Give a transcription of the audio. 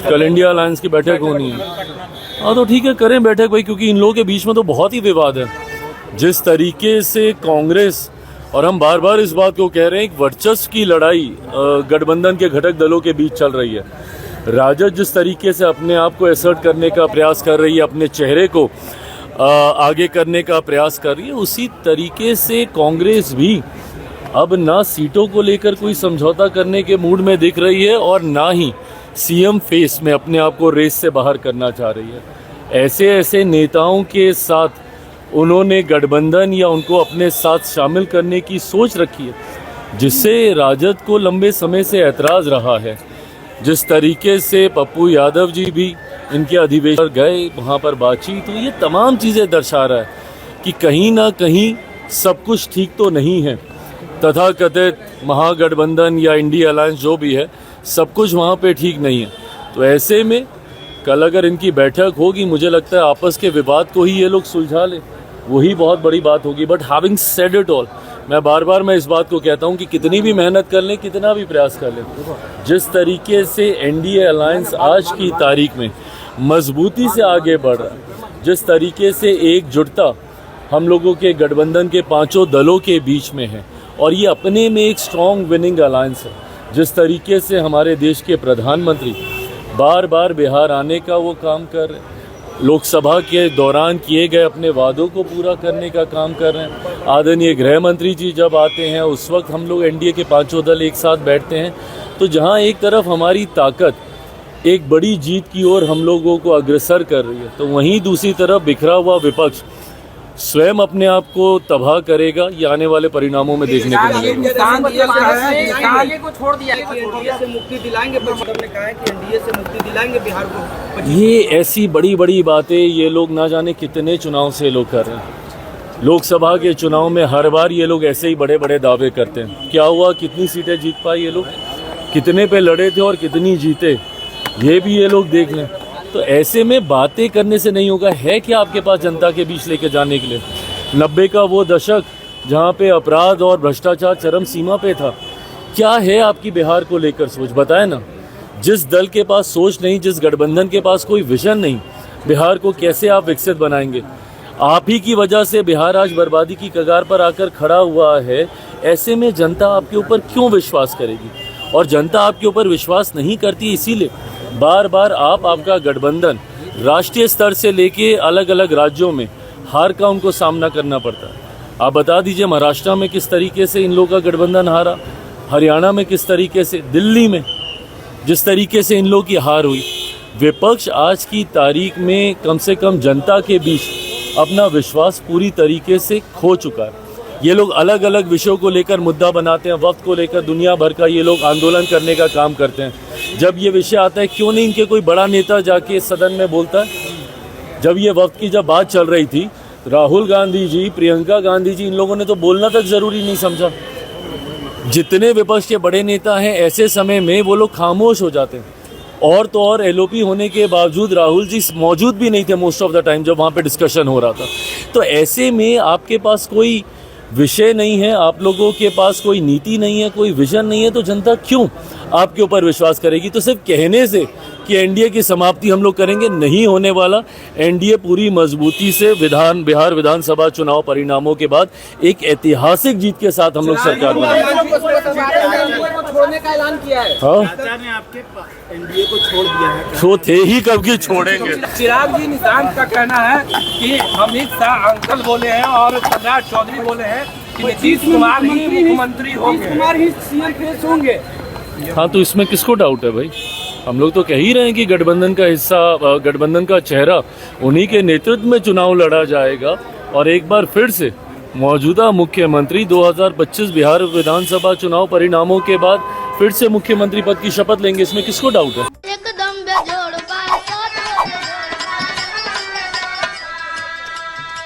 कल India alliance की बैठक होनी है। हाँ तो ठीक है, करें बैठक भाई, क्योंकि इन लोगों के बीच में तो बहुत ही विवाद है। जिस तरीके से कांग्रेस, और हम बार बार इस बात को कह रहे हैं, एक वर्चस्व की लड़ाई गठबंधन के घटक दलों के बीच चल रही है। राजद जिस तरीके से अपने आप को एसर्ट करने का प्रयास कर रही है, अपने चेहरे को आगे करने का प्रयास कर रही है, उसी तरीके से कांग्रेस भी अब ना सीटों को लेकर कोई समझौता करने के मूड में दिख रही है और ना ही सीएम फेस में अपने आप को रेस से बाहर करना चाह रही है। ऐसे नेताओं के साथ उन्होंने गठबंधन या उनको अपने साथ शामिल करने की सोच रखी है, जिससे राजद को लंबे समय से ऐतराज़ रहा है। जिस तरीके से पप्पू यादव जी भी इनके अधिवेशन गए, वहाँ पर बातचीत, तो ये तमाम चीज़ें दर्शा रहा है कि कहीं ना कहीं सब कुछ ठीक तो नहीं है। तथाकथित महागठबंधन या इंडिया अलायंस जो भी है, सब कुछ वहाँ पे ठीक नहीं है। तो ऐसे में कल अगर इनकी बैठक होगी, मुझे लगता है आपस के विवाद को ही ये लोग सुलझा ले, वही बहुत बड़ी बात होगी। But having said it all, मैं बार बार इस बात को कहता हूँ कि कितनी भी मेहनत कर लें, कितना भी प्रयास कर लें, जिस तरीके से एनडीए अलायंस आज की तारीख में मजबूती से आगे बढ़ रहा है, जिस तरीके से एकजुटता हम लोगों के गठबंधन के पांचों दलों के बीच में है, और ये अपने में एक स्ट्रॉन्ग विनिंग अलायंस है। जिस तरीके से हमारे देश के प्रधानमंत्री बार बार बिहार आने का वो काम कर रहे हैं, लोकसभा के दौरान किए गए अपने वादों को पूरा करने का काम कर रहे हैं। आदरणीय गृह मंत्री जी जब आते हैं, उस वक्त हम लोग एनडीए के पांचों दल एक साथ बैठते हैं। तो जहां एक तरफ हमारी ताकत एक बड़ी जीत की ओर हम लोगों को अग्रसर कर रही है, तो वहीं दूसरी तरफ बिखरा हुआ विपक्ष स्वयं अपने आप को तबाह करेगा। ये आने वाले परिणामों में देखने को मिलेगा। ये ऐसी बड़ी बड़ी बातें ये लोग ना जाने कितने चुनाव से लोग कर रहे हैं। लोकसभा के चुनाव में हर बार ये लोग ऐसे ही बड़े बड़े दावे करते हैं। क्या हुआ, कितनी सीटें जीत पाए ये लोग, कितने पे लड़े थे और कितनी जीते, ये भी ये लोग देख लें। तो ऐसे में बातें करने से नहीं होगा। है क्या आपके पास जनता के बीच लेके जाने के लिए? 90 का वो दशक जहाँ पे अपराध और भ्रष्टाचार चरम सीमा पे था, क्या है आपकी बिहार को लेकर सोच, बताए ना। जिस दल के पास सोच नहीं, जिस गठबंधन के पास कोई विजन नहीं, बिहार को कैसे आप विकसित बनाएंगे? आप ही की वजह से बिहार आज बर्बादी की कगार पर आकर खड़ा हुआ है। ऐसे में जनता आपके ऊपर क्यों विश्वास करेगी? और जनता आपके ऊपर विश्वास नहीं करती, इसीलिए बार बार आपका गठबंधन राष्ट्रीय स्तर से लेके अलग अलग राज्यों में हार का उनको सामना करना पड़ता है। आप बता दीजिए, महाराष्ट्र में किस तरीके से इन लोगों का गठबंधन हारा, हरियाणा में किस तरीके से, दिल्ली में जिस तरीके से इन लोगों की हार हुई। विपक्ष आज की तारीख में कम से कम जनता के बीच अपना विश्वास पूरी तरीके से खो चुका है। ये लोग अलग अलग विषयों को लेकर मुद्दा बनाते हैं, वक्त को लेकर दुनिया भर का ये लोग आंदोलन करने का काम करते हैं। जब ये विषय आता है, क्यों नहीं इनके कोई बड़ा नेता जाके सदन में बोलता है? जब ये वक्त की जब बात चल रही थी, राहुल गांधी जी, प्रियंका गांधी जी, इन लोगों ने तो बोलना तक जरूरी नहीं समझा। जितने विपक्ष के बड़े नेता हैं, ऐसे समय में वो लोग खामोश हो जाते हैं। और तो और एलओपी होने के बावजूद राहुल जी मौजूद भी नहीं थे मोस्ट ऑफ द टाइम जब वहाँ पे डिस्कशन हो रहा था। तो ऐसे में आपके पास कोई विषय नहीं है, आप लोगों के पास कोई नीति नहीं है, कोई विजन नहीं है, तो जनता क्यों आपके ऊपर विश्वास करेगी? तो सिर्फ कहने से कि एनडीए की समाप्ति हम लोग करेंगे, नहीं होने वाला। एनडीए पूरी मजबूती से बिहार विधानसभा चुनाव परिणामों के बाद एक ऐतिहासिक जीत के साथ हम लोग सरकार बनाएंगे। एनडीए को छोड़ दिया है, तो थे ही कब की छोड़ेंगे। चिराग जी निशांत का कहना है कि अमित शाह अंकल बोले हैं और सम्राट चौधरी बोले हैं कि नीतीश कुमार ही मुख्यमंत्री होंगे। हाँ, तो इसमें किसको डाउट है भाई? हम लोग तो कह ही रहे हैं कि गठबंधन का हिस्सा, गठबंधन का चेहरा उन्हीं के नेतृत्व में चुनाव लड़ा जाएगा, और एक बार फिर से मौजूदा मुख्यमंत्री 2025 बिहार विधानसभा चुनाव परिणामों के बाद फिर से मुख्यमंत्री पद की शपथ लेंगे। इसमें किसको डाउट है?